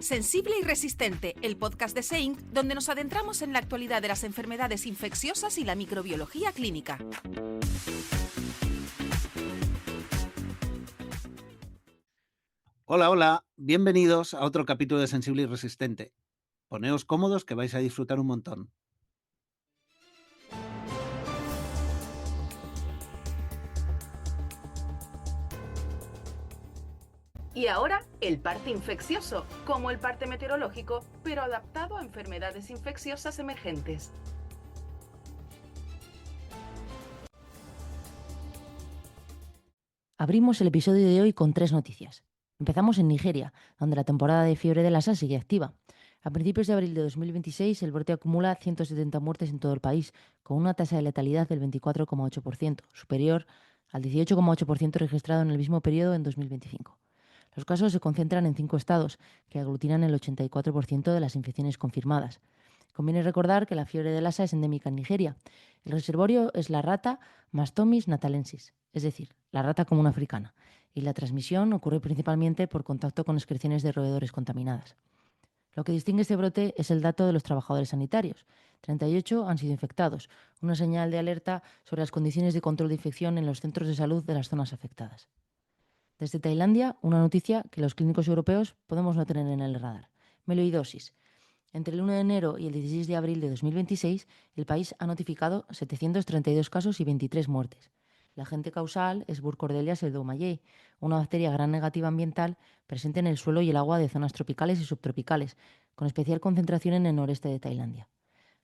Sensible y resistente, el podcast de SEINC, donde nos adentramos en la actualidad de las enfermedades infecciosas y la microbiología clínica. Hola, hola, bienvenidos a otro capítulo de Sensible y Resistente. Poneos cómodos que vais a disfrutar un montón. Y ahora, el parte infeccioso, como el parte meteorológico, pero adaptado a enfermedades infecciosas emergentes. Abrimos el episodio de hoy con 3 noticias. Empezamos en Nigeria, donde la temporada de fiebre de Lassa sigue activa. A principios de abril de 2026, el brote acumula 170 muertes en todo el país, con una tasa de letalidad del 24,8%, superior al 18,8% registrado en el mismo periodo en 2025. Los casos se concentran en 5 estados, que aglutinan el 84% de las infecciones confirmadas. Conviene recordar que la fiebre de Lassa es endémica en Nigeria. El reservorio es la rata Mastomys natalensis, es decir, la rata común africana, y la transmisión ocurre principalmente por contacto con excreciones de roedores contaminadas. Lo que distingue este brote es el dato de los trabajadores sanitarios. 38 han sido infectados, una señal de alerta sobre las condiciones de control de infección en los centros de salud de las zonas afectadas. Desde Tailandia, una noticia que los clínicos europeos podemos no tener en el radar. Meloidosis. Entre el 1 de enero y el 16 de abril de 2026, el país ha notificado 732 casos y 23 muertes. La agente causal es Burkholderia pseudomallei, una bacteria gram negativa ambiental presente en el suelo y el agua de zonas tropicales y subtropicales, con especial concentración en el noreste de Tailandia.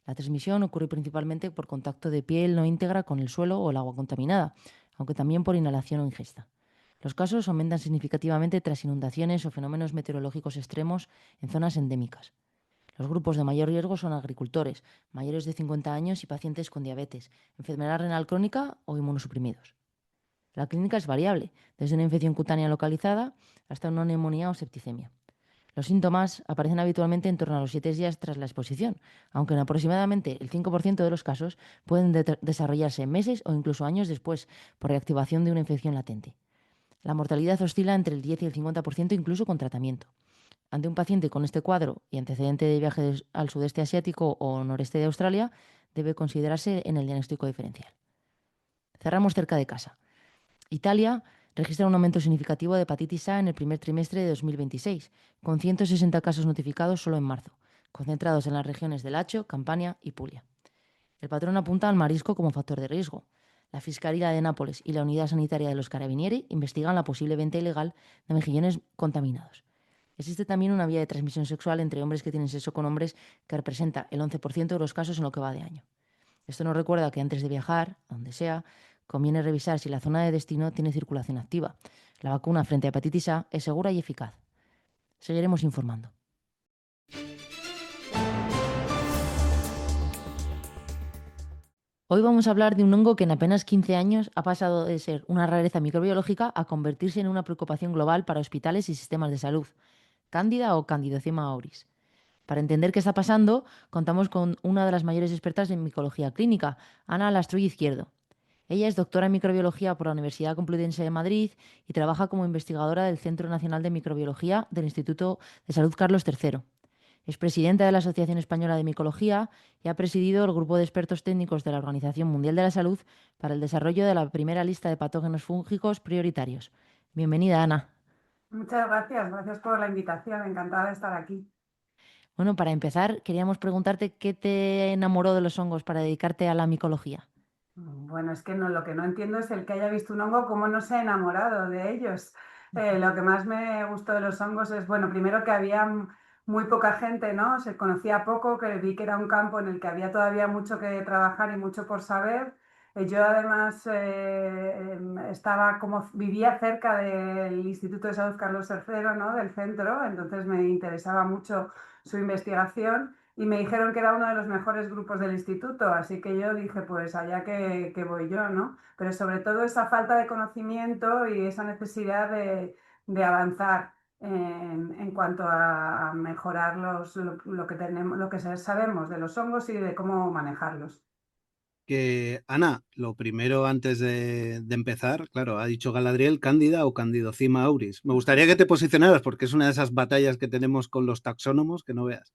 La transmisión ocurre principalmente por contacto de piel no íntegra con el suelo o el agua contaminada, aunque también por inhalación o ingesta. Los casos aumentan significativamente tras inundaciones o fenómenos meteorológicos extremos en zonas endémicas. Los grupos de mayor riesgo son agricultores, mayores de 50 años y pacientes con diabetes, enfermedad renal crónica o inmunosuprimidos. La clínica es variable, desde una infección cutánea localizada hasta una neumonía o septicemia. Los síntomas aparecen habitualmente en torno a los 7 días tras la exposición, aunque en aproximadamente el 5% de los casos pueden desarrollarse meses o incluso años después por reactivación de una infección latente. La mortalidad oscila entre el 10 y el 50% incluso con tratamiento. Ante un paciente con este cuadro y antecedente de viajes al sudeste asiático o noreste de Australia, debe considerarse en el diagnóstico diferencial. Cerramos cerca de casa. Italia registra un aumento significativo de hepatitis A en el primer trimestre de 2026, con 160 casos notificados solo en marzo, concentrados en las regiones de Lacio, Campania y Puglia. El patrón apunta al marisco como factor de riesgo. La Fiscalía de Nápoles y la Unidad Sanitaria de los Carabinieri investigan la posible venta ilegal de mejillones contaminados. Existe también una vía de transmisión sexual entre hombres que tienen sexo con hombres que representa el 11% de los casos en lo que va de año. Esto nos recuerda que antes de viajar, a donde sea, conviene revisar si la zona de destino tiene circulación activa. La vacuna frente a hepatitis A es segura y eficaz. Seguiremos informando. Hoy vamos a hablar de un hongo que en apenas 15 años ha pasado de ser una rareza microbiológica a convertirse en una preocupación global para hospitales y sistemas de salud. Cándida o Candidocima auris. Para entender qué está pasando, contamos con una de las mayores expertas en micología clínica, Ana Lastruy Izquierdo. Ella es doctora en microbiología por la Universidad Complutense de Madrid y trabaja como investigadora del Centro Nacional de Microbiología del Instituto de Salud Carlos III. Es presidenta de la Asociación Española de Micología y ha presidido el grupo de expertos técnicos de la Organización Mundial de la Salud para el desarrollo de la primera lista de patógenos fúngicos prioritarios. Bienvenida, Ana. Muchas gracias, gracias por la invitación, encantada de estar aquí. Bueno, para empezar, queríamos preguntarte qué te enamoró de los hongos para dedicarte a la micología. Bueno, es que no, lo que no entiendo es el que haya visto un hongo, cómo no se ha enamorado de ellos. Lo que más me gustó de los hongos es, bueno, primero que había muy poca gente, ¿no? Se conocía poco, que vi que era un campo en el que había todavía mucho que trabajar y mucho por saber. Yo además estaba como, vivía cerca del Instituto de Salud Carlos III, ¿no? Del centro, entonces me interesaba mucho su investigación. Y me dijeron que era uno de los mejores grupos del instituto, así que yo dije, pues allá que voy yo, ¿no? Pero sobre todo esa falta de conocimiento y esa necesidad de avanzar en cuanto a mejorar lo que tenemos, lo que sabemos de los hongos y de cómo manejarlos. Que, Ana, lo primero antes de empezar, claro, ha dicho Galadriel Cándida o Candidocima auris. Me gustaría que te posicionaras porque es una de esas batallas que tenemos con los taxónomos que no veas.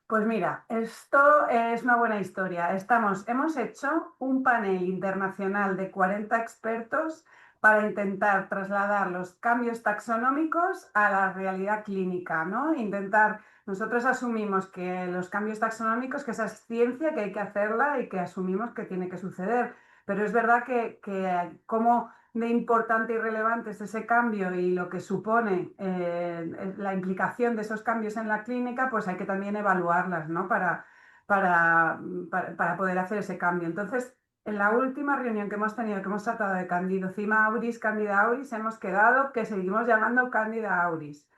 Pues mira, esto es una buena historia. Hemos hecho un panel internacional de 40 expertos para intentar trasladar los cambios taxonómicos a la realidad clínica, ¿no? Nosotros asumimos que los cambios taxonómicos, que esa es ciencia, que hay que hacerla y que asumimos que tiene que suceder. Pero es verdad que como de importante y relevante es ese cambio y lo que supone la implicación de esos cambios en la clínica, pues hay que también evaluarlas, ¿no? Para poder hacer ese cambio. Entonces, en la última reunión que hemos tenido, que hemos tratado de Candidocima auris, Candida auris, hemos quedado que seguimos llamando Candida auris.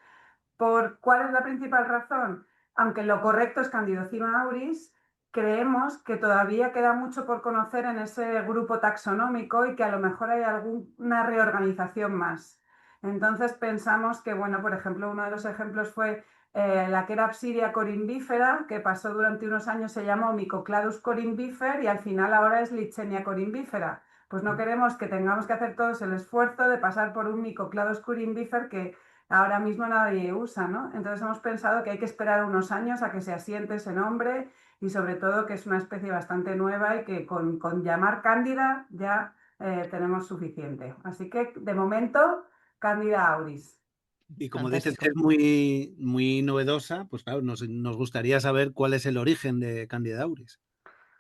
¿Cuál es la principal razón? Aunque lo correcto es Candidocima auris, creemos que todavía queda mucho por conocer en ese grupo taxonómico y que a lo mejor hay alguna reorganización más. Entonces pensamos que, bueno, por ejemplo, uno de los ejemplos fue la Querapsidia corymbifera, que pasó durante unos años, se llamó Mycocladus corymbífer y al final ahora es Lichenia corymbífera. Pues no queremos que tengamos que hacer todos el esfuerzo de pasar por un Mycocladus corymbífer que ahora mismo nadie usa, ¿no? Entonces hemos pensado que hay que esperar unos años a que se asiente ese nombre y sobre todo que es una especie bastante nueva y que con llamar Cándida ya tenemos suficiente. Así que de momento, Cándida auris. Y como dices Fantástico. que es muy, muy novedosa, pues claro, nos gustaría saber cuál es el origen de Candida auris.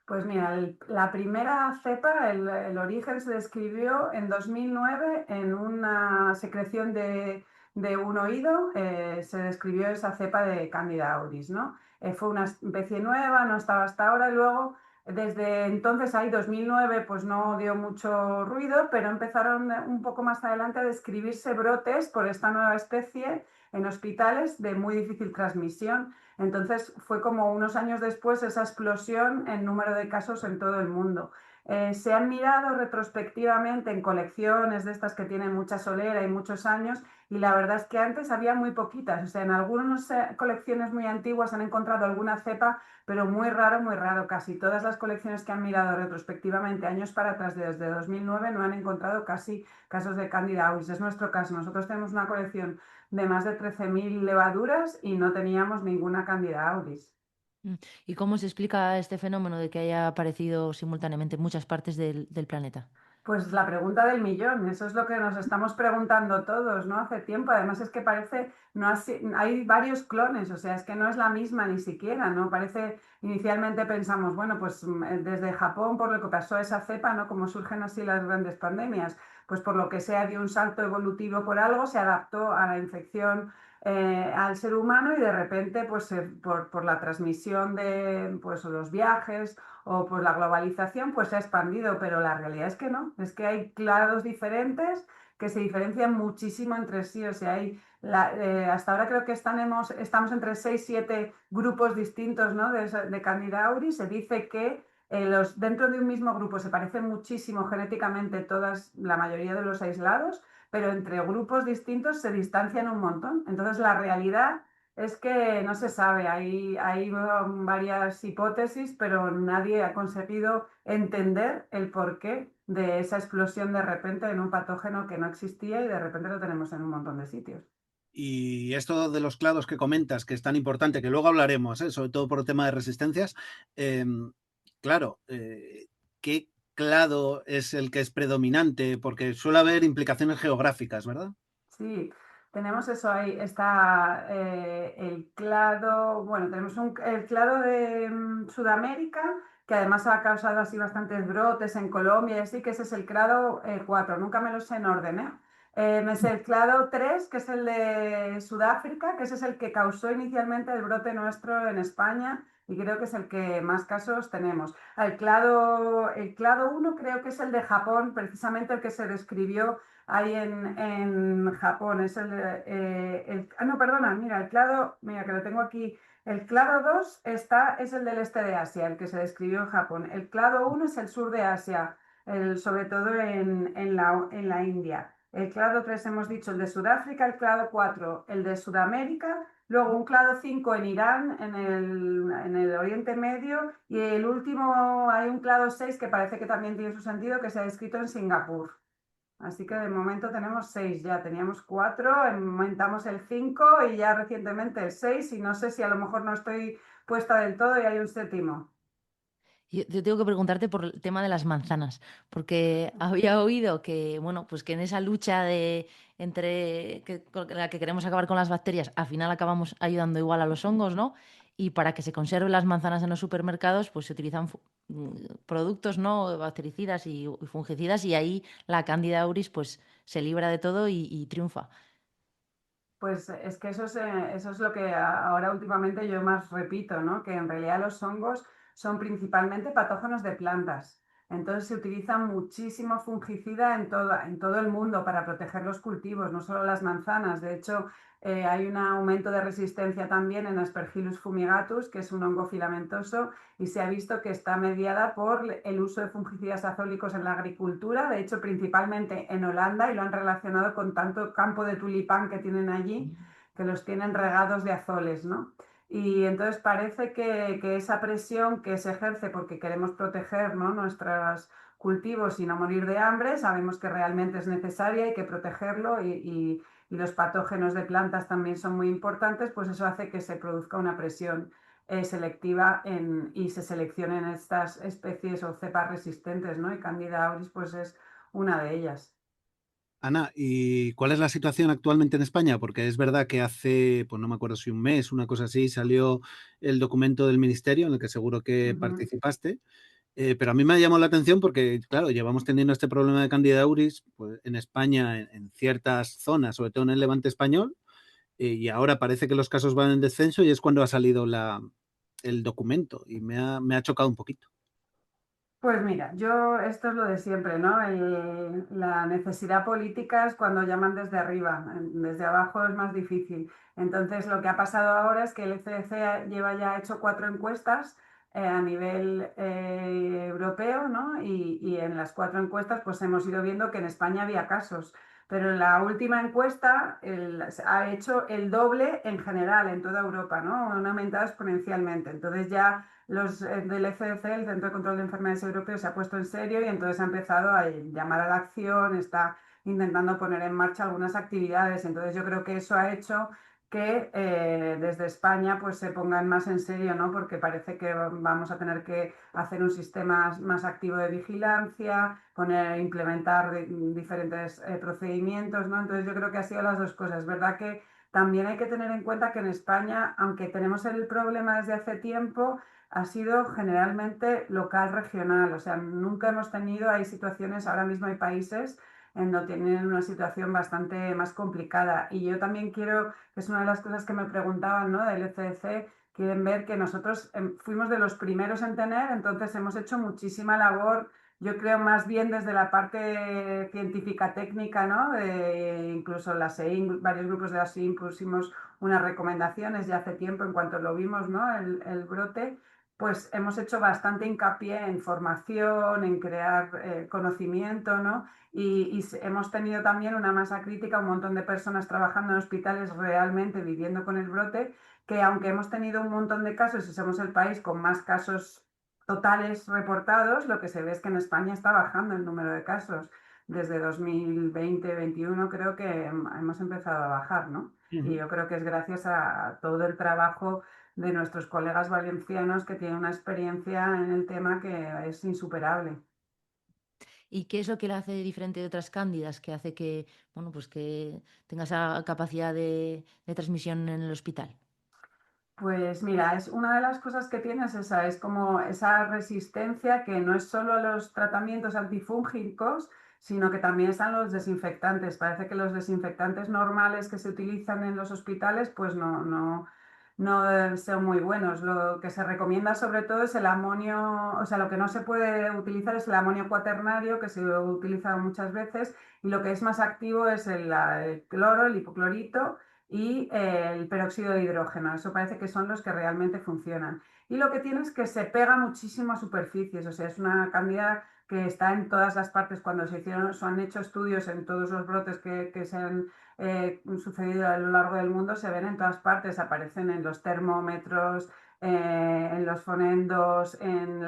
Pues mira, la primera cepa, el origen se describió en 2009 en una secreción de un oído, se describió esa cepa de Candida auris, ¿no? Fue una especie nueva, no estaba hasta ahora, y luego desde entonces, ahí 2009, pues no dio mucho ruido, pero empezaron un poco más adelante a describirse brotes por esta nueva especie en hospitales de muy difícil transmisión. Entonces fue como unos años después esa explosión en número de casos en todo el mundo. Se han mirado retrospectivamente en colecciones de estas que tienen mucha solera y muchos años y la verdad es que antes había muy poquitas. O sea, en algunas colecciones muy antiguas han encontrado alguna cepa, pero muy raro. Casi todas las colecciones que han mirado retrospectivamente años para atrás, desde 2009, no han encontrado casi casos de Candida auris. Es nuestro caso. Nosotros tenemos una colección de más de 13.000 levaduras y no teníamos ninguna Candida auris. Mm. ¿Y cómo se explica este fenómeno de que haya aparecido simultáneamente en muchas partes del planeta? Pues la pregunta del millón, eso es lo que nos estamos preguntando todos, ¿no? Hace tiempo, además es que parece, no hay varios clones, o sea, es que no es la misma ni siquiera, ¿no? Parece, inicialmente pensamos, bueno, pues desde Japón, por lo que pasó esa cepa, ¿no? Como surgen así las grandes pandemias, pues por lo que sea dio un salto evolutivo por algo, se adaptó a la infección al ser humano y de repente, pues por la transmisión de pues, los viajes o por la globalización, pues se ha expandido, pero la realidad es que no, es que hay clados diferentes que se diferencian muchísimo entre sí, o sea, hasta ahora creo que estamos entre 6 7 grupos distintos, ¿no? de Candida auris. Se dice que dentro de un mismo grupo se parecen muchísimo genéticamente la mayoría de los aislados, pero entre grupos distintos se distancian un montón. Entonces la realidad es que no se sabe, hay varias hipótesis, pero nadie ha conseguido entender el porqué de esa explosión de repente en un patógeno que no existía y de repente lo tenemos en un montón de sitios. Y esto de los clados que comentas, que es tan importante, que luego hablaremos, sobre todo por el tema de resistencias, claro, ¿qué clado es el que es predominante? Porque suele haber implicaciones geográficas, ¿verdad? Sí, tenemos eso ahí. Está el clado, bueno, tenemos el clado de Sudamérica, que además ha causado así bastantes brotes en Colombia y así, que ese es el clado 4. Nunca me lo sé en orden, ¿eh? Me sé el clado 3, que es el de Sudáfrica, que ese es el que causó inicialmente el brote nuestro en España y creo que es el que más casos tenemos. El clado 1 creo que es el de Japón, precisamente el que se describió ahí en Japón. No, perdona, mira, mira que lo tengo aquí. El clado 2 es el del este de Asia, el que se describió en Japón. El clado 1 es el sur de Asia, sobre todo en la India. El clado 3 hemos dicho el de Sudáfrica, el clado 4 el de Sudamérica luego un clado 5 en Irán, en el Oriente Medio, y el último hay un clado 6 que parece que también tiene su sentido, que se ha descrito en Singapur. Así que de momento tenemos 6 ya, teníamos 4, aumentamos el 5 y ya recientemente el 6 y no sé si a lo mejor no estoy puesta del todo y hay un séptimo. Yo tengo que preguntarte por el tema de las manzanas, porque había oído que, bueno, pues que en esa lucha con la que queremos acabar con las bacterias, al final acabamos ayudando igual a los hongos, ¿no? Y para que se conserven las manzanas en los supermercados, pues se utilizan productos, ¿no? Bactericidas y fungicidas, y ahí la Candida auris, pues se libra de todo y triunfa. Pues es que eso es lo que ahora últimamente yo más repito, ¿no? Que en realidad los hongos son principalmente patógenos de plantas. Entonces se utiliza muchísimo fungicida en todo el mundo para proteger los cultivos, no solo las manzanas. De hecho, hay un aumento de resistencia también en Aspergillus fumigatus, que es un hongo filamentoso, y se ha visto que está mediada por el uso de fungicidas azólicos en la agricultura, de hecho principalmente en Holanda, y lo han relacionado con tanto campo de tulipán que tienen allí, que los tienen regados de azoles, ¿no? Y entonces parece que esa presión que se ejerce porque queremos proteger, ¿no?, nuestros cultivos y no morir de hambre, sabemos que realmente es necesaria, hay que protegerlo y los patógenos de plantas también son muy importantes, pues eso hace que se produzca una presión selectiva y se seleccionen estas especies o cepas resistentes, ¿no? Y Candida auris pues es una de ellas. Ana, ¿y cuál es la situación actualmente en España? Porque es verdad que hace, pues no me acuerdo si un mes, una cosa así, salió el documento del ministerio en el que seguro que Ujú. participaste. Pero a mí me llamó la atención porque, claro, llevamos teniendo este problema de Candida auris pues, en España, en ciertas zonas, sobre todo en el Levante español, y ahora parece que los casos van en descenso y es cuando ha salido el documento y me ha chocado un poquito. Pues mira, yo esto es lo de siempre, ¿no? La necesidad política es cuando llaman desde arriba, desde abajo es más difícil. Entonces, lo que ha pasado ahora es que el ECDC lleva ya hecho 4 encuestas a nivel europeo, ¿no? Y en las 4 encuestas, pues hemos ido viendo que en España había casos. Pero en la última encuesta ha hecho el doble en general en toda Europa, ¿no? Han aumentado exponencialmente. Entonces ya los del ECDC, el Centro de Control de Enfermedades Europeo, se ha puesto en serio y entonces ha empezado a llamar a la acción, está intentando poner en marcha algunas actividades. Entonces yo creo que eso ha hecho que desde España pues se pongan más en serio, ¿no? Porque parece que vamos a tener que hacer un sistema más activo de vigilancia, implementar diferentes procedimientos, ¿no? Entonces yo creo que ha sido las dos cosas. Es verdad que también hay que tener en cuenta que en España, aunque tenemos el problema desde hace tiempo, ha sido generalmente local, regional, o sea, nunca hemos tenido, hay situaciones, ahora mismo hay países en donde tienen una situación bastante más complicada. Y yo también quiero, que es una de las cosas que me preguntaban, ¿no?, del ECDC, quieren ver que nosotros fuimos de los primeros en tener, entonces hemos hecho muchísima labor, yo creo más bien desde la parte científica técnica, ¿no? Incluso la SEIN, varios grupos de la SEIN pusimos unas recomendaciones ya hace tiempo en cuanto lo vimos, ¿no?, el brote, pues hemos hecho bastante hincapié en formación, en crear conocimiento, ¿no? Y hemos tenido también una masa crítica, un montón de personas trabajando en hospitales realmente viviendo con el brote, que aunque hemos tenido un montón de casos y somos el país con más casos totales reportados, lo que se ve es que en España está bajando el número de casos. Desde 2020-21 creo que hemos empezado a bajar, ¿no? Y yo creo que es gracias a todo el trabajo de nuestros colegas valencianos que tienen una experiencia en el tema que es insuperable. ¿Y qué es lo que la hace diferente de otras cándidas que hace que, bueno, pues que tenga esa capacidad de transmisión en el hospital? Pues mira, es una de las cosas que tienes esa, es como esa resistencia que no es solo a los tratamientos antifúngicos, sino que también están los desinfectantes. Parece que los desinfectantes normales que se utilizan en los hospitales, pues no son muy buenos. Lo que se recomienda sobre todo es el amonio, o sea, lo que no se puede utilizar es el amonio cuaternario, que se utiliza muchas veces, y lo que es más activo es el cloro, el hipoclorito y el peróxido de hidrógeno. Eso parece que son los que realmente funcionan. Y lo que tiene es que se pega muchísimo a superficies, o sea, es una candida que está en todas las partes. Cuando se han hecho estudios en todos los brotes que se han sucedido a lo largo del mundo, se ven en todas partes, aparecen en los termómetros, en los fonendos, en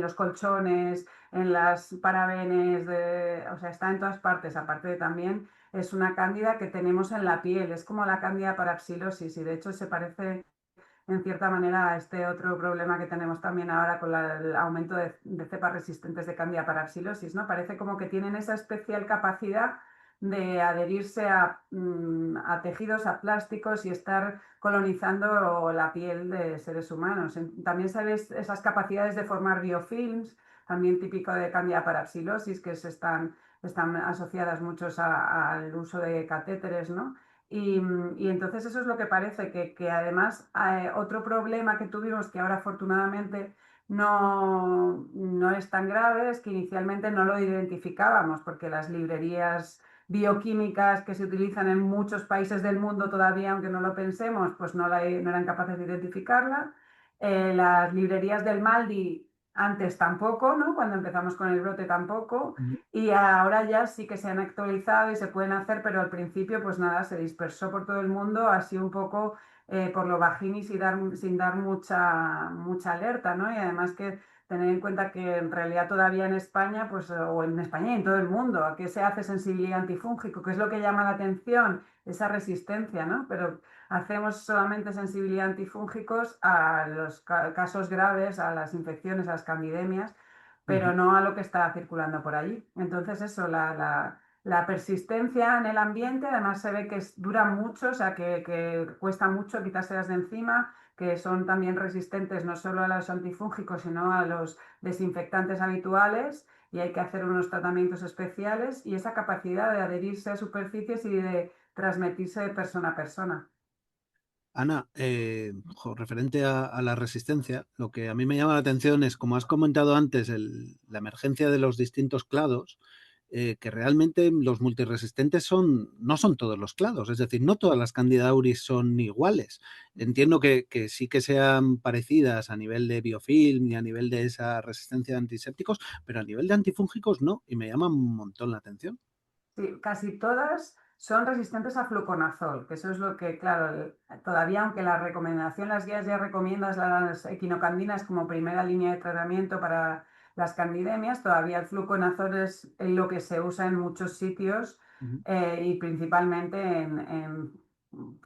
los colchones, en las parabenes, o sea, está en todas partes. Aparte también es una cándida que tenemos en la piel, es como la cándida parapsilosis y de hecho se parece en cierta manera a este otro problema que tenemos también ahora con el aumento de cepas resistentes de Candida parapsilosis, ¿no? Parece como que tienen esa especial capacidad de adherirse a tejidos, a plásticos y estar colonizando la piel de seres humanos. También se ven esas capacidades de formar biofilms, también típico de Candida parapsilosis, que están asociadas muchos al uso de catéteres, ¿no? Y entonces eso es lo que parece, que además otro problema que tuvimos, que ahora afortunadamente no es tan grave, es que inicialmente no lo identificábamos, porque las librerías bioquímicas que se utilizan en muchos países del mundo todavía, aunque no lo pensemos, pues no eran capaces de identificarla. Las librerías del Maldi antes tampoco, ¿no? Cuando empezamos con el brote tampoco. Y ahora ya sí que se han actualizado y se pueden hacer, pero al principio pues nada, se dispersó por todo el mundo, así un poco por lo bajín y sin dar mucha alerta, ¿no? Y además que tener en cuenta que en realidad todavía en España, pues, o en España y en todo el mundo, ¿a qué se hace sensibilidad antifúngico? ¿Qué es lo que llama la atención? Esa resistencia, ¿no? Pero hacemos solamente sensibilidad antifúngicos a los casos graves, a las infecciones, a las candidemias, pero no a lo que está circulando por allí. Entonces eso, la persistencia en el ambiente, además se ve que dura mucho, o sea, que cuesta mucho quitárselas de encima, que son también resistentes no solo a los antifúngicos, sino a los desinfectantes habituales, y hay que hacer unos tratamientos especiales, y esa capacidad de adherirse a superficies y de transmitirse de persona a persona. Ana, referente a la resistencia, lo que a mí me llama la atención es, como has comentado antes, la emergencia de los distintos clados, que realmente los multiresistentes no son todos los clados, es decir, no todas las Candida auris son iguales. Entiendo que sí que sean parecidas a nivel de biofilm y a nivel de esa resistencia de antisépticos, pero a nivel de antifúngicos no, y me llama un montón la atención. Sí, casi todas son resistentes a fluconazol, que eso es lo que, claro, todavía aunque la recomendación, las guías ya recomiendan las equinocandinas como primera línea de tratamiento para las candidemias, todavía el fluconazol es lo que se usa en muchos sitios y principalmente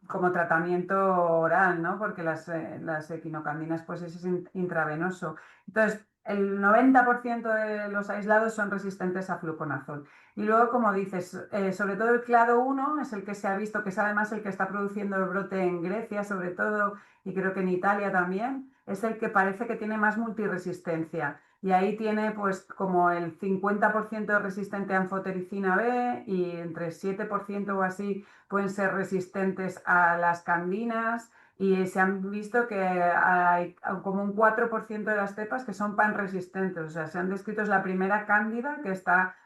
como tratamiento oral, ¿no? Porque las equinocandinas pues es intravenoso. Entonces, el 90% de los aislados son resistentes a fluconazol. Y luego, como dices, sobre todo el clado 1 es el que se ha visto, que es además el que está produciendo el brote en Grecia, sobre todo, y creo que en Italia también, es el que parece que tiene más multiresistencia. Y ahí tiene pues como el 50% resistente a anfotericina B y entre 7% o así pueden ser resistentes a las candinas. Y se han visto que hay como un 4% de las cepas que son panresistentes. O sea, se han descrito, es la primera cándida que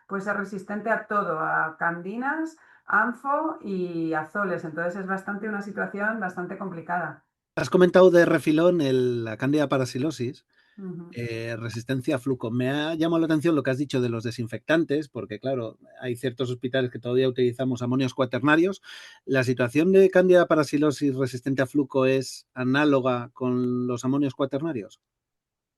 puede ser resistente a todo, a candinas, anfo y azoles. Entonces es una situación bastante complicada. Has comentado de refilón la Candida parapsilosis. Ujú. Resistencia a flujo. Me ha llamado la atención lo que has dicho de los desinfectantes, porque claro, hay ciertos hospitales que todavía utilizamos amonios cuaternarios. ¿La situación de Candida parapsilosis resistente a flujo es análoga con los amonios cuaternarios?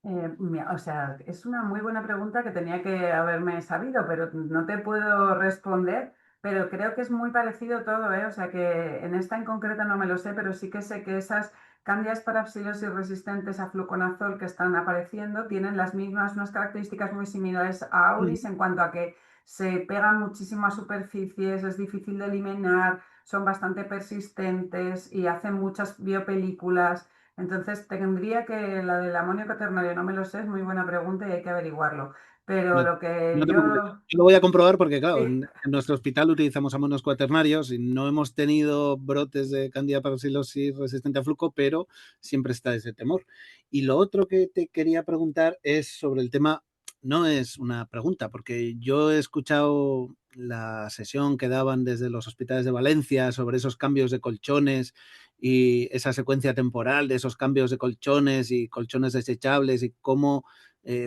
O sea, es una muy buena pregunta que tenía que haberme sabido, pero no te puedo responder, pero creo que es muy parecido todo, ¿eh? O sea, que en esta en concreto no me lo sé, pero sí que sé que esas Candidas parapsilosis resistentes a fluconazol que están apareciendo tienen las mismas, unas características muy similares a auris en cuanto a que se pegan muchísimo a superficies, es difícil de eliminar, son bastante persistentes y hacen muchas biopelículas. Entonces, tendría que, la del amonio cuaternario, no me lo sé, es muy buena pregunta y hay que averiguarlo. Pero No, lo que no te preocupes. yo... Yo lo voy a comprobar porque, claro, Sí. en nuestro hospital utilizamos amonios cuaternarios y no hemos tenido brotes de Candida parapsilosis resistente a flujo, pero siempre está ese temor. Y lo otro que te quería preguntar es sobre el tema, no es una pregunta, porque yo he escuchado la sesión que daban desde los hospitales de Valencia sobre esos cambios de colchones y esa secuencia temporal de esos cambios de colchones y colchones desechables y cómo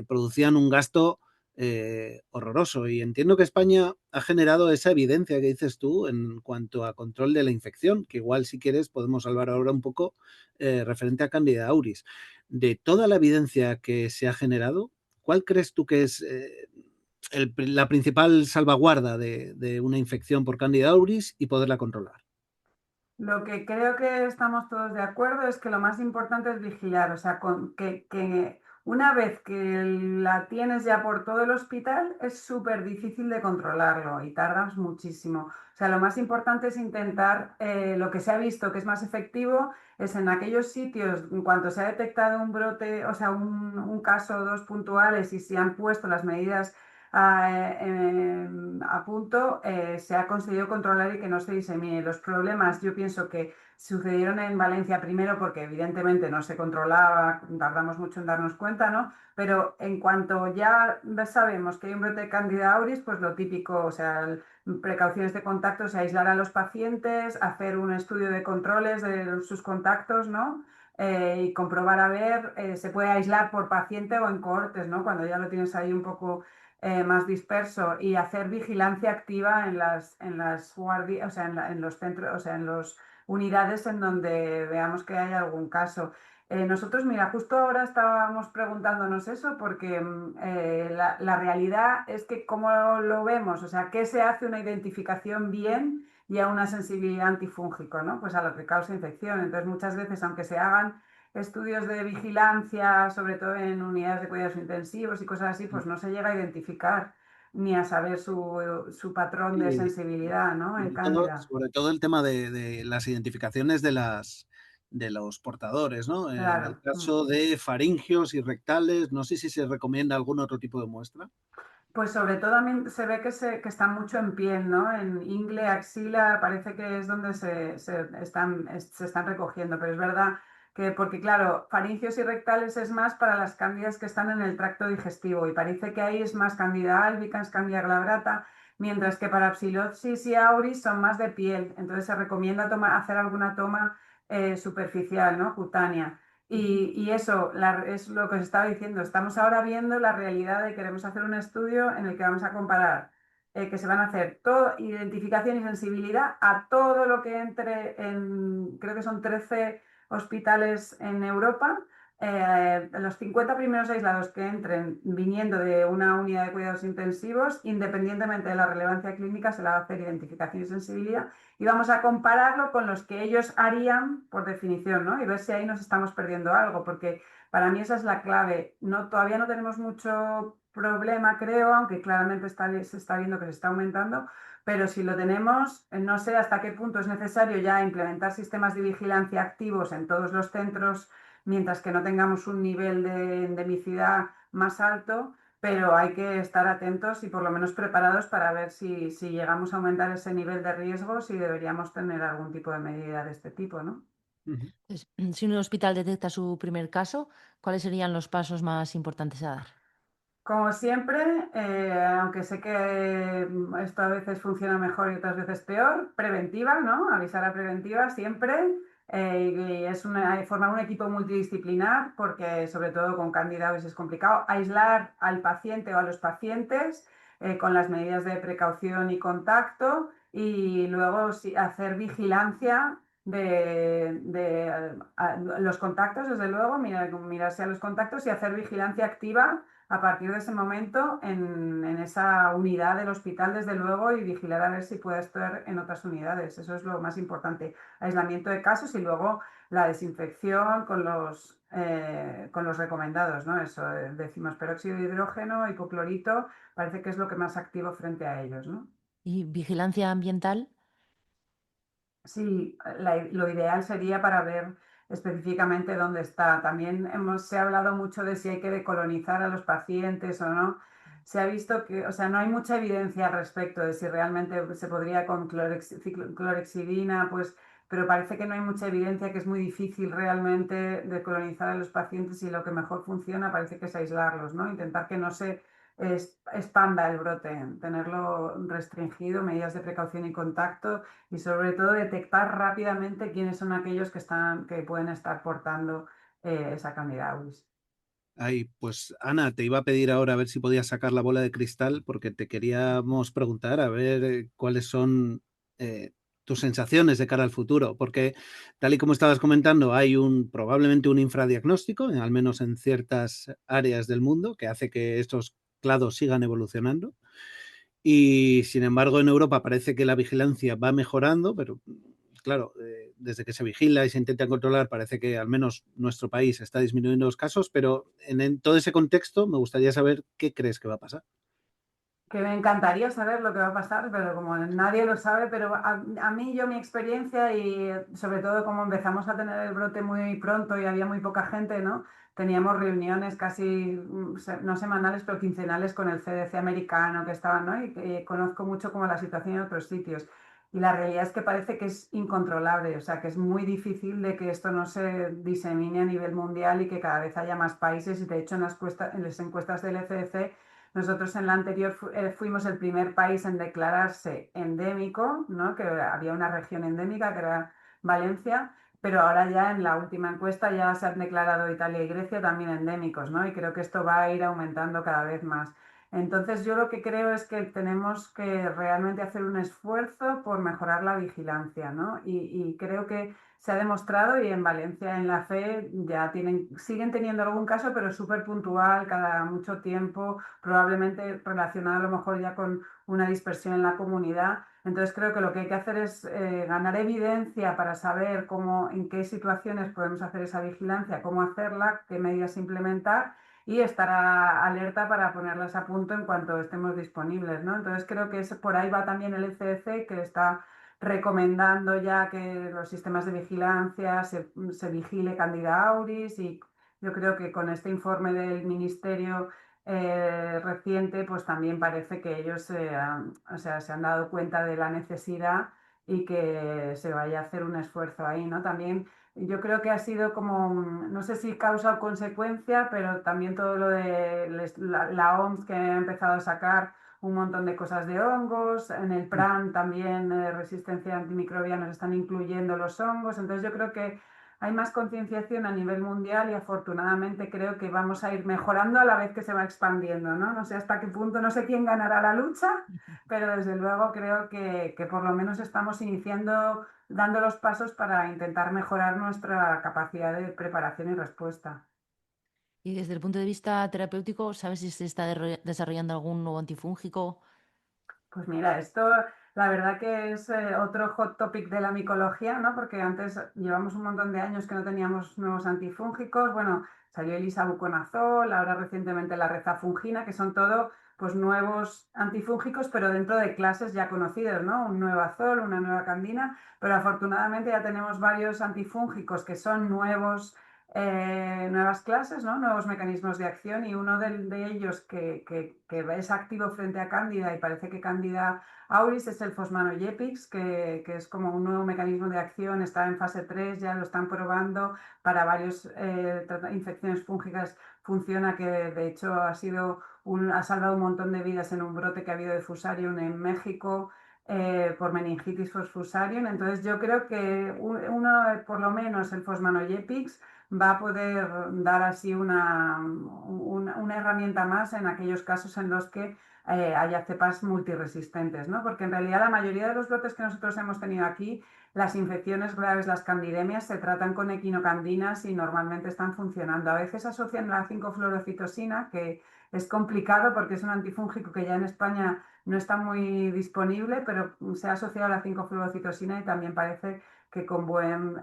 producían un gasto horroroso. Y entiendo que España ha generado esa evidencia que dices tú en cuanto a control de la infección, que igual si quieres podemos hablar ahora un poco referente a Candida auris. De toda la evidencia que se ha generado, ¿cuál crees tú que es la principal salvaguarda de una infección por Candida auris y poderla controlar? Lo que creo que estamos todos de acuerdo es que lo más importante es vigilar, o sea, que una vez que la tienes ya por todo el hospital es súper difícil de controlarlo y tardas muchísimo. O sea, lo más importante es intentar, lo que se ha visto que es más efectivo es en aquellos sitios, en cuanto se ha detectado un brote, o sea, un caso o dos puntuales y se han puesto las medidas a punto, se ha conseguido controlar y que no se disemine. Los problemas, yo pienso que sucedieron en Valencia primero porque evidentemente no se controlaba, tardamos mucho en darnos cuenta, ¿no? Pero en cuanto ya sabemos que hay un brote de Candida auris, pues lo típico, o sea, precauciones de contacto, o sea, aislar a los pacientes, hacer un estudio de controles de sus contactos, ¿no? Y comprobar a ver, se puede aislar por paciente o en cohortes, ¿no? Cuando ya lo tienes ahí un poco más disperso, y hacer vigilancia activa en las guardias, o sea, en los centros, o sea, en las unidades en donde veamos que hay algún caso. Nosotros, mira, justo ahora estábamos preguntándonos eso porque la realidad es que cómo lo vemos, o sea, ¿qué se hace una identificación bien y a una sensibilidad antifúngico, ¿no? Pues a lo que causa infección. Entonces, muchas veces, aunque se hagan estudios de vigilancia, sobre todo en unidades de cuidados intensivos y cosas así, pues no se llega a identificar ni a saber su patrón de Sí, sensibilidad, ¿no? En Cándida. sobre todo el tema de las identificaciones de los portadores, ¿no? En el Claro. caso de faringios y rectales, no sé si se recomienda algún otro tipo de muestra. Pues sobre todo a mí se ve que está mucho en piel, ¿no? En ingle, axila, parece que es donde se están recogiendo, pero es verdad que, porque claro, faringios y rectales es más para las cándidas que están en el tracto digestivo y parece que ahí es más Candida albicans, Candida glabrata, mientras que para Psilopsis y auris son más de piel, entonces se recomienda hacer alguna toma superficial, ¿no? Cutánea. Y eso es lo que os estaba diciendo. Estamos ahora viendo la realidad de queremos hacer un estudio en el que vamos a comparar, que se van a hacer todo, identificación y sensibilidad a todo lo que entre en, creo que son 13 hospitales en Europa. Los 50 primeros aislados que entren viniendo de una unidad de cuidados intensivos, independientemente de la relevancia clínica, se le va a hacer identificación y sensibilidad y vamos a compararlo con los que ellos harían por definición, ¿no? Y ver si ahí nos estamos perdiendo algo, porque para mí esa es la clave. No, todavía no tenemos mucho problema, creo, aunque claramente se está viendo que se está aumentando, pero si lo tenemos, no sé hasta qué punto es necesario ya implementar sistemas de vigilancia activos en todos los centros, mientras que no tengamos un nivel de endemicidad más alto, pero hay que estar atentos y por lo menos preparados para ver si llegamos a aumentar ese nivel de riesgo, si deberíamos tener algún tipo de medida de este tipo, ¿no? Ujú. Entonces, si un hospital detecta su primer caso, ¿cuáles serían los pasos más importantes a dar? Como siempre, aunque sé que esto a veces funciona mejor y otras veces peor, preventiva, ¿no? Avisar a preventiva siempre. Y es formar un equipo multidisciplinar, porque sobre todo con Candida auris es complicado. Aislar al paciente o a los pacientes con las medidas de precaución y contacto, y luego hacer vigilancia de los contactos, desde luego, mirarse a los contactos y hacer vigilancia activa a partir de ese momento en esa unidad del hospital, desde luego, y vigilar a ver si puede estar en otras unidades. Eso es lo más importante. Aislamiento de casos y luego la desinfección con los recomendados, ¿no? Eso, decimos peróxido de hidrógeno, hipoclorito, parece que es lo que más activo frente a ellos, ¿no? ¿Y vigilancia ambiental? Sí, lo ideal sería para ver específicamente dónde está. También se ha hablado mucho de si hay que decolonizar a los pacientes o no. Se ha visto que, o sea, no hay mucha evidencia al respecto de si realmente se podría con clorexidina, pues, pero parece que no hay mucha evidencia, que es muy difícil realmente decolonizar a los pacientes y lo que mejor funciona parece que es aislarlos, ¿no? Intentar que no se expanda el brote, tenerlo restringido, medidas de precaución y contacto y sobre todo detectar rápidamente quiénes son aquellos que pueden estar portando esa Candida auris. Ay, pues Ana, te iba a pedir ahora a ver si podías sacar la bola de cristal porque te queríamos preguntar a ver cuáles son tus sensaciones de cara al futuro, porque tal y como estabas comentando, hay probablemente un infradiagnóstico, al menos en ciertas áreas del mundo, que hace que estos clados sigan evolucionando. Y sin embargo, en Europa parece que la vigilancia va mejorando, pero claro, desde que se vigila y se intenta controlar, parece que al menos nuestro país está disminuyendo los casos, pero en todo ese contexto me gustaría saber qué crees que va a pasar. Que me encantaría saber lo que va a pasar, pero como nadie lo sabe, pero a mí mi experiencia y sobre todo como empezamos a tener el brote muy pronto y había muy poca gente, ¿no? Teníamos reuniones casi, no semanales, pero quincenales con el CDC americano que estaban, ¿no? Y que conozco mucho como la situación en otros sitios. Y la realidad es que parece que es incontrolable, o sea, que es muy difícil de que esto no se disemine a nivel mundial y que cada vez haya más países. Y de hecho, en las encuestas del CDC nosotros en la anterior fuimos el primer país en declararse endémico, ¿no? Que había una región endémica que era Valencia, pero ahora ya en la última encuesta ya se han declarado Italia y Grecia también endémicos, ¿no? Y creo que esto va a ir aumentando cada vez más. Entonces yo lo que creo es que tenemos que realmente hacer un esfuerzo por mejorar la vigilancia, ¿no? Y creo que se ha demostrado y en Valencia en la FE ya siguen teniendo algún caso, pero súper puntual, cada mucho tiempo, probablemente relacionado a lo mejor ya con una dispersión en la comunidad. Entonces creo que lo que hay que hacer es ganar evidencia para saber en qué situaciones podemos hacer esa vigilancia, cómo hacerla, qué medidas implementar y estar alerta para ponerlas a punto en cuanto estemos disponibles, ¿no? Entonces creo que por ahí va también el ECDC, que está recomendando ya que los sistemas de vigilancia se vigile Candida auris, y yo creo que con este informe del Ministerio reciente, pues también parece que ellos o sea, se han dado cuenta de la necesidad y que se vaya a hacer un esfuerzo ahí, ¿no? También yo creo que ha sido como, no sé si causa o consecuencia, pero también todo lo de la OMS, que ha empezado a sacar un montón de cosas de hongos, en el PRAN también resistencia antimicrobiana nos están incluyendo los hongos, entonces yo creo que hay más concienciación a nivel mundial y afortunadamente creo que vamos a ir mejorando a la vez que se va expandiendo, ¿no? No sé hasta qué punto, no sé quién ganará la lucha, pero desde luego creo que por lo menos estamos iniciando, dando los pasos para intentar mejorar nuestra capacidad de preparación y respuesta. Y desde el punto de vista terapéutico, ¿sabes si se está desarrollando algún nuevo antifúngico? Pues mira, esto la verdad que es otro hot topic de la micología, ¿no? Porque antes llevamos un montón de años que no teníamos nuevos antifúngicos. Bueno, salió el isavuconazol, ahora recientemente la rezafungina, que son todo pues nuevos antifúngicos, pero dentro de clases ya conocidas, ¿no? Un nuevo azol, una nueva candina, pero afortunadamente ya tenemos varios antifúngicos que son nuevas clases, ¿no? Nuevos mecanismos de acción, y uno de ellos que es activo frente a Cándida y parece que Candida auris es el Fosmanogepix, que es como un nuevo mecanismo de acción, está en fase 3, ya lo están probando para varias infecciones fúngicas, funciona, que de hecho ha salvado un montón de vidas en un brote que ha habido de Fusarium en México. Por meningitis fusarium. Entonces yo creo que por lo menos el Fosmanogepix va a poder dar así una herramienta más en aquellos casos en los que haya cepas multiresistentes, ¿no? Porque en realidad la mayoría de los brotes que nosotros hemos tenido aquí, las infecciones graves, las candidemias, se tratan con equinocandinas y normalmente están funcionando. A veces asocian la 5-fluorocitosina, que es complicado porque es un antifúngico que ya en España no está muy disponible, pero se ha asociado a la 5-fluorocitosina y también parece que con buen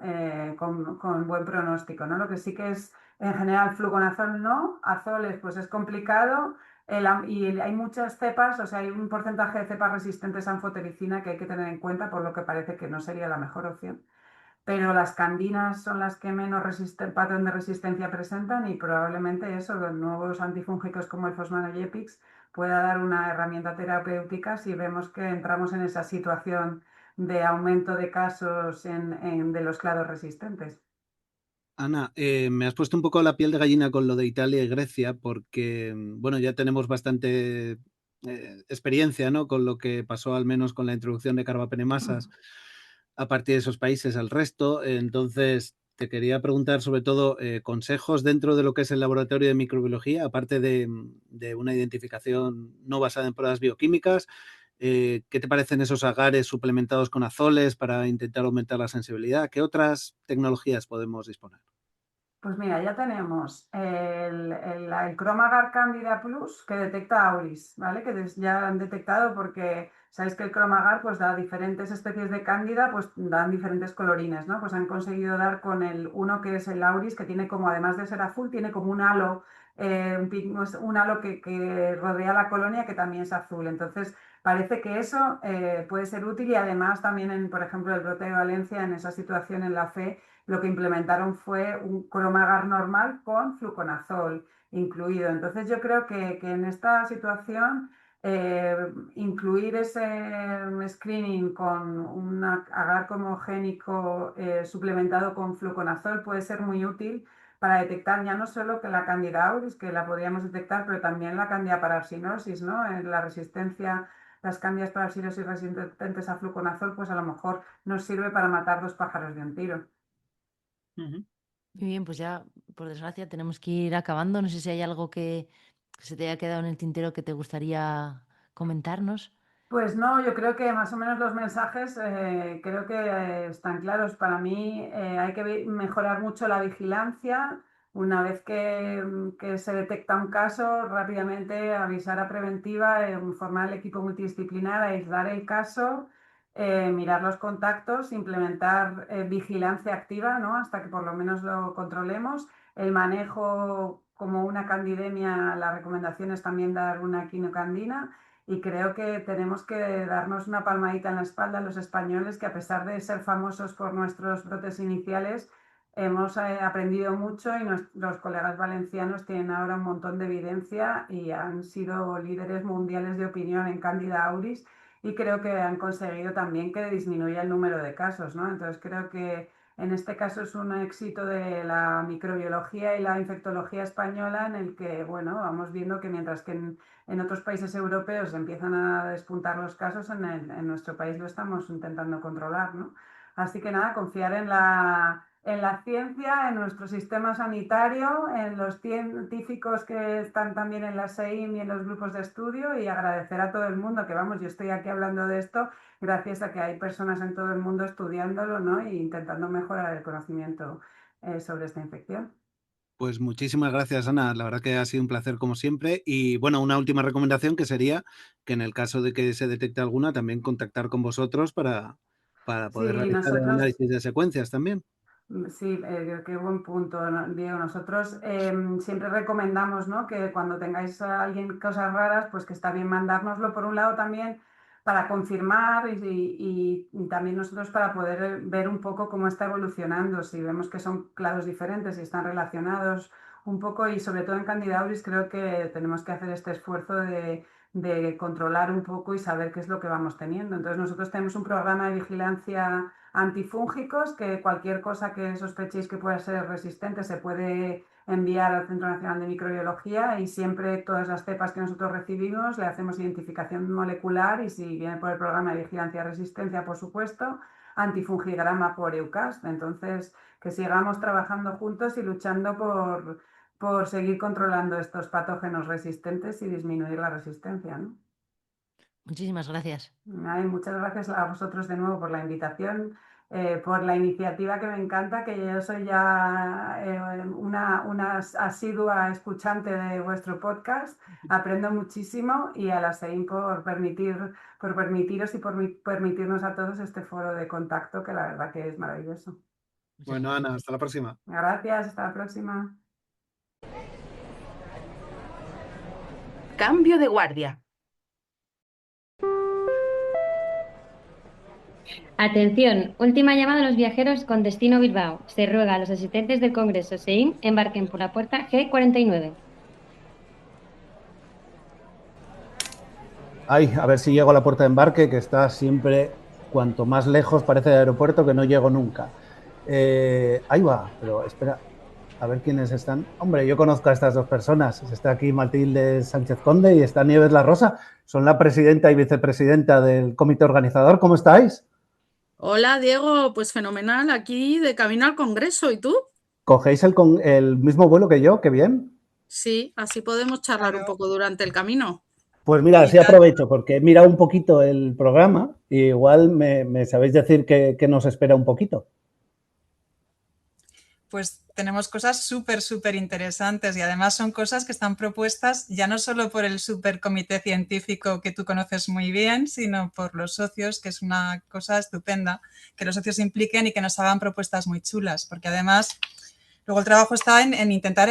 pronóstico, ¿no? Lo que sí que es, en general, fluconazol no, azoles pues es complicado, y hay muchas cepas, o sea, hay un porcentaje de cepas resistentes a anfotericina que hay que tener en cuenta, por lo que parece que no sería la mejor opción. Pero las candinas son las que menos patrón de resistencia presentan, y probablemente eso, los nuevos antifúngicos como el Fosmanogepix, pueda dar una herramienta terapéutica si vemos que entramos en esa situación de aumento de casos de los clados resistentes. Ana, me has puesto un poco la piel de gallina con lo de Italia y Grecia porque, bueno, ya tenemos bastante experiencia, ¿no? Con lo que pasó al menos con la introducción de carbapenemasas a partir de esos países al resto. Entonces, te quería preguntar sobre todo consejos dentro de lo que es el laboratorio de microbiología, aparte de una identificación no basada en pruebas bioquímicas. ¿Qué te parecen esos agares suplementados con azoles para intentar aumentar la sensibilidad? ¿Qué otras tecnologías podemos disponer? Pues mira, ya tenemos el Chromagar Candida Plus que detecta auris, ¿vale? Que ya han detectado porque sabéis que el Chromagar pues da diferentes especies de cándida, pues dan diferentes colorines, ¿no? Pues han conseguido dar con el uno que es el auris, que tiene como, además de ser azul, tiene como un halo, un halo que rodea la colonia que también es azul. Entonces, parece que eso puede ser útil y además también, por ejemplo, el brote de Valencia, en esa situación en la FE, lo que implementaron fue un Chromagar normal con fluconazol incluido. Entonces yo creo que en esta situación incluir ese screening con un agar homogénico suplementado con fluconazol puede ser muy útil para detectar ya no solo que la Candida auris, que la podríamos detectar, pero también la Candida parapsinosis, ¿no? En la resistencia, las Candidas parapsinosis resistentes a fluconazol, pues a lo mejor nos sirve para matar dos pájaros de un tiro. Uh-huh. Muy bien, pues ya, por desgracia, tenemos que ir acabando. No sé si hay algo que se te haya quedado en el tintero que te gustaría comentarnos. Pues no, yo creo que más o menos los mensajes creo que están claros. Para mí hay que mejorar mucho la vigilancia. Una vez que se detecta un caso, rápidamente avisar a preventiva, formar el equipo multidisciplinar, aislar el caso, mirar los contactos, implementar vigilancia activa, ¿no? Hasta que por lo menos lo controlemos. El manejo como una candidemia, la recomendación es también dar una quinocandina. Y creo que tenemos que darnos una palmadita en la espalda a los españoles, que a pesar de ser famosos por nuestros brotes iniciales, hemos aprendido mucho y los colegas valencianos tienen ahora un montón de evidencia y han sido líderes mundiales de opinión en Candida auris y creo que han conseguido también que disminuya el número de casos, ¿no? Entonces creo que en este caso es un éxito de la microbiología y la infectología española en el que, bueno, vamos viendo que mientras que en otros países europeos empiezan a despuntar los casos, en nuestro país lo estamos intentando controlar, ¿no? Así que nada, confiar en la ciencia, en nuestro sistema sanitario, en los científicos que están también en la SEIM y en los grupos de estudio y agradecer a todo el mundo que, vamos, yo estoy aquí hablando de esto gracias a que hay personas en todo el mundo estudiándolo, ¿no? E intentando mejorar el conocimiento sobre esta infección. Pues muchísimas gracias, Ana. La verdad que ha sido un placer como siempre. Y bueno, una última recomendación que sería que en el caso de que se detecte alguna, también contactar con vosotros para poder Sí, realizar el nosotros... análisis de secuencias también. Sí, qué buen punto, Diego. Nosotros siempre recomendamos, ¿no? Que cuando tengáis a alguien cosas raras, pues que está bien mandárnoslo. Por un lado también para confirmar y también nosotros para poder ver un poco cómo está evolucionando, si vemos que son clados diferentes y están relacionados un poco y sobre todo en Candida auris creo que tenemos que hacer este esfuerzo de controlar un poco y saber qué es lo que vamos teniendo. Entonces nosotros tenemos un programa de vigilancia antifúngicos, que cualquier cosa que sospechéis que pueda ser resistente se puede enviar al Centro Nacional de Microbiología y siempre todas las cepas que nosotros recibimos le hacemos identificación molecular y si viene por el programa de vigilancia de resistencia, por supuesto, antifungigrama por EUCAST. Entonces, que sigamos trabajando juntos y luchando por seguir controlando estos patógenos resistentes y disminuir la resistencia, ¿no? Muchísimas gracias. Ay, muchas gracias a vosotros de nuevo por la invitación, por la iniciativa que me encanta, que yo soy ya una asidua escuchante de vuestro podcast, aprendo muchísimo y a la SEIM por permitiros y por permitirnos a todos este foro de contacto que la verdad que es maravilloso. Bueno, Ana, hasta la próxima. Gracias, hasta la próxima. Cambio de guardia. Atención, última llamada a los viajeros con destino Bilbao. Se ruega a los asistentes del Congreso SEIM embarquen por la puerta G49. Ay, a ver si llego a la puerta de embarque, que está siempre, cuanto más lejos parece el aeropuerto, que no llego nunca. Ahí va, pero espera, a ver quiénes están. Hombre, yo conozco a estas dos personas. Está aquí Matilde Sánchez Conde y está Nieves La Rosa. Son la presidenta y vicepresidenta del comité organizador. ¿Cómo estáis? Hola Diego, pues fenomenal, aquí de camino al Congreso. ¿Y tú? ¿Cogéis el mismo vuelo que yo? ¡Qué bien! Sí, así podemos charlar un Claro, poco durante el camino. Pues mira, y así tal. aprovecho porque he mirado un poquito el programa y igual me sabéis decir qué nos espera un poquito. Pues tenemos cosas súper interesantes y además son cosas que están propuestas ya no solo por el supercomité científico que tú conoces muy bien, sino por los socios, que es una cosa estupenda, que los socios se impliquen y que nos hagan propuestas muy chulas, porque además luego el trabajo está en intentar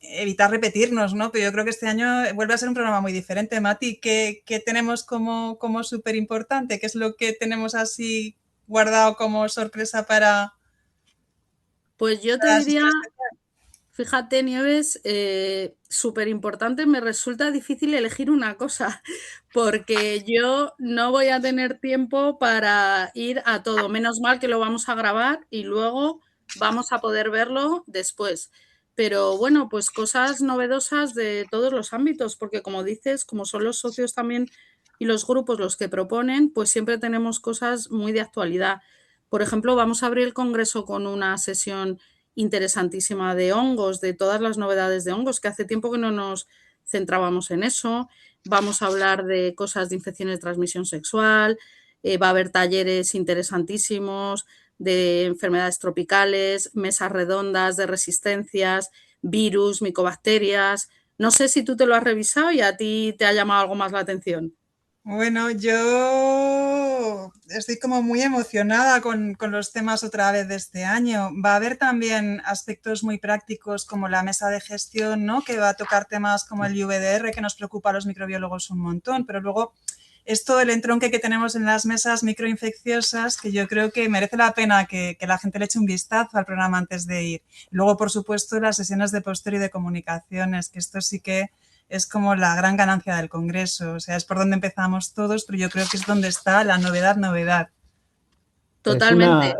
evitar repetirnos, ¿no? Pero yo creo que este año vuelve a ser un programa muy diferente. Mati, ¿qué tenemos como súper importante? ¿Qué es lo que tenemos así guardado como sorpresa para Pues yo te la diría, sesión especial? fíjate, Nieves, súper importante, me resulta difícil elegir una cosa, porque yo no voy a tener tiempo para ir a todo. Menos mal que lo vamos a grabar y luego vamos a poder verlo después. Pero bueno, pues cosas novedosas de todos los ámbitos, porque como dices, como son los socios también y los grupos los que proponen, pues siempre tenemos cosas muy de actualidad. Por ejemplo, vamos a abrir el Congreso con una sesión interesantísima de hongos, de todas las novedades de hongos, que hace tiempo que no nos centrábamos en eso. Vamos a hablar de cosas de infecciones de transmisión sexual, va a haber talleres interesantísimos de enfermedades tropicales, mesas redondas de resistencias, virus, micobacterias. No sé si tú te lo has revisado y a ti te ha llamado algo más la atención. Bueno, yo estoy como muy emocionada con los temas otra vez de este año. Va a haber también aspectos muy prácticos como la mesa de gestión, ¿no? Que va a tocar temas como el IVDR, que nos preocupa a los microbiólogos un montón, pero luego es todo el entronque que tenemos en las mesas microinfecciosas que yo creo que merece la pena que la gente le eche un vistazo al programa antes de ir. Luego, por supuesto, las sesiones de póster y de comunicaciones, que esto sí que es como la gran ganancia del Congreso. O sea, es por donde empezamos todos, pero yo creo que es donde está la novedad. Totalmente.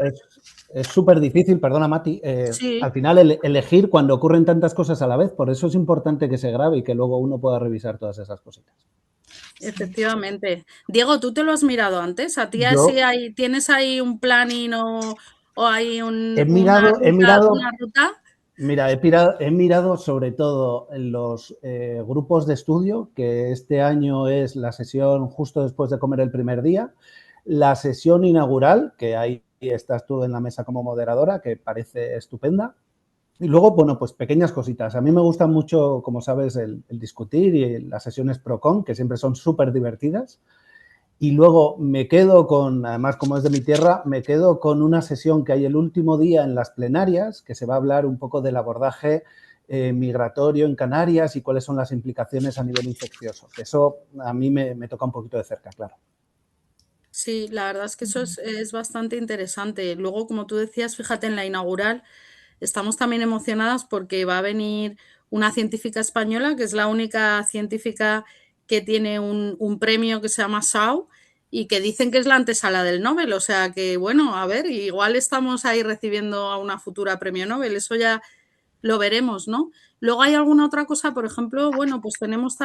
Es súper difícil, perdona Mati, al Sí, final elegir cuando ocurren tantas cosas a la vez, por eso es importante que se grabe y que luego uno pueda revisar todas esas cositas. efectivamente. Diego, ¿tú te lo has mirado antes? ¿A ti así Yo tienes ahí un planning o hay he mirado una ruta? Mira, he mirado sobre todo en los grupos de estudio, que este año es la sesión justo después de comer el primer día, la sesión inaugural, que ahí estás tú en la mesa como moderadora, que parece estupenda, y luego, bueno, pues pequeñas cositas. A mí me gusta mucho, como sabes, el discutir y las sesiones pro-con, que siempre son súper divertidas. Y luego me quedo con, además como es de mi tierra, me quedo con una sesión que hay el último día en las plenarias, que se va a hablar un poco del abordaje migratorio en Canarias y cuáles son las implicaciones a nivel infeccioso. Eso a mí me toca un poquito de cerca, claro. Sí, la verdad es que eso es bastante interesante. Luego, como tú decías, fíjate en la inaugural, estamos también emocionadas porque va a venir una científica española, que es la única científica que tiene un premio que se llama SAO y que dicen que es la antesala del Nobel. O sea que, bueno, a ver, igual estamos ahí recibiendo a una futura premio Nobel. Eso ya lo veremos, ¿no? Luego hay alguna otra cosa, por ejemplo, bueno, pues tenemos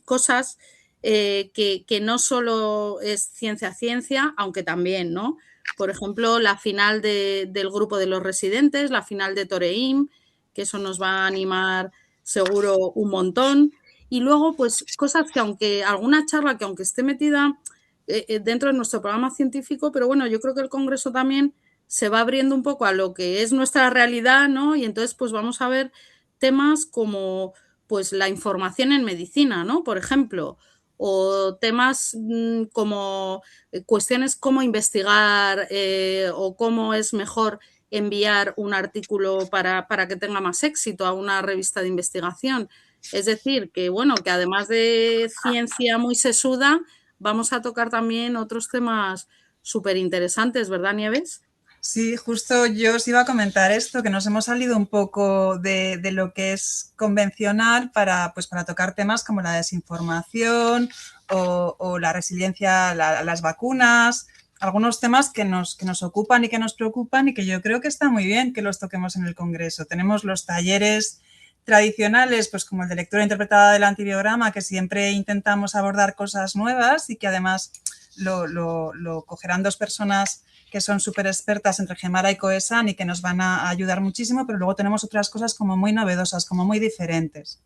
cosas que no solo es ciencia, aunque también, ¿no? Por ejemplo, la final del grupo de los residentes, la final de Toreim, que eso nos va a animar seguro un montón. Y luego, pues cosas que alguna charla que aunque esté metida dentro de nuestro programa científico, pero bueno, yo creo que el Congreso también se va abriendo un poco a lo que es nuestra realidad, ¿no? Y entonces, pues vamos a ver temas como pues la información en medicina, ¿no? Por ejemplo, o temas como cuestiones como investigar o cómo es mejor enviar un artículo para que tenga más éxito a una revista de investigación. Es decir, que bueno, que además de ciencia muy sesuda, vamos a tocar también otros temas súper interesantes, ¿verdad, Nieves? Sí, justo yo os iba a comentar esto, que nos hemos salido un poco de lo que es convencional para tocar temas como la desinformación o la resiliencia a las vacunas, algunos temas que nos ocupan y que nos preocupan y que yo creo que está muy bien que los toquemos en el Congreso. Tenemos los talleres tradicionales, pues como el de lectura interpretada del antibiograma, que siempre intentamos abordar cosas nuevas y que además lo cogerán dos personas que son súper expertas entre Gemara y Coesan y que nos van a ayudar muchísimo, pero luego tenemos otras cosas como muy novedosas, como muy diferentes.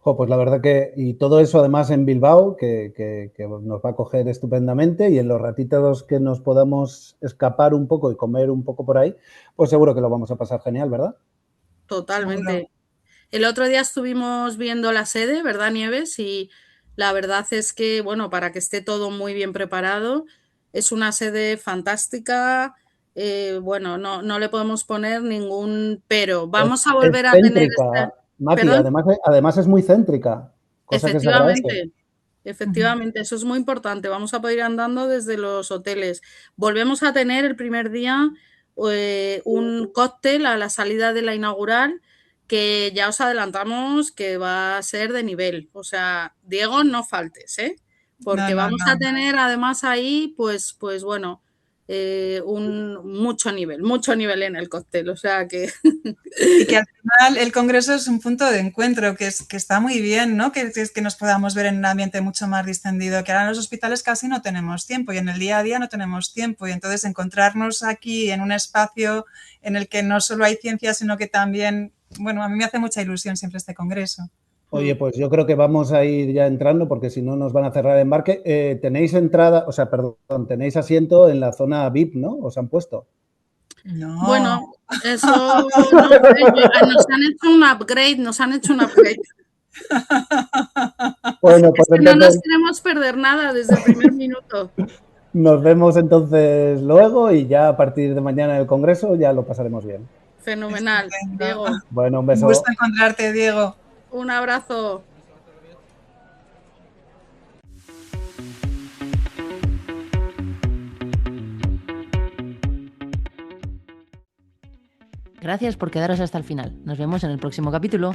Pues la verdad que, y todo eso además en Bilbao, que nos va a coger estupendamente, y en los ratitos que nos podamos escapar un poco y comer un poco por ahí, pues seguro que lo vamos a pasar genial, ¿verdad? Totalmente. Seguro. El otro día estuvimos viendo la sede, ¿verdad, Nieves? Y la verdad es que, bueno, para que esté todo muy bien preparado, es una sede fantástica. Bueno, no le podemos poner ningún pero. Vamos a volver a tener Céntrica, Mati, ¿Perdón? además es muy céntrica, cosa que se agradece. Efectivamente, eso es muy importante. Vamos a poder ir andando desde los hoteles. Volvemos a tener el primer día un cóctel a la salida de la inaugural, que ya os adelantamos que va a ser de nivel. O sea, Diego, no faltes, ¿eh? Porque vamos a tener además ahí, pues bueno, mucho nivel en el cóctel. O sea que... Y que al final el congreso es un punto de encuentro, que está muy bien, ¿no? Que nos podamos ver en un ambiente mucho más distendido, que ahora en los hospitales casi no tenemos tiempo y en el día a día no tenemos tiempo. Y entonces encontrarnos aquí en un espacio en el que no solo hay ciencia, sino que también, bueno, a mí me hace mucha ilusión siempre este congreso. Oye, pues yo creo que vamos a ir ya entrando porque si no nos van a cerrar el embarque. Tenéis entrada, o sea, perdón, tenéis asiento en la zona VIP, ¿no? ¿Os han puesto? No. Bueno, eso no, nos han hecho un upgrade. Bueno, pues es que no nos queremos perder nada desde el primer minuto. Nos vemos entonces luego y ya a partir de mañana en el congreso ya lo pasaremos bien. Fenomenal, Diego. Bueno, un beso. Un gusto encontrarte, Diego. Un abrazo. Gracias por quedaros hasta el final. Nos vemos en el próximo capítulo.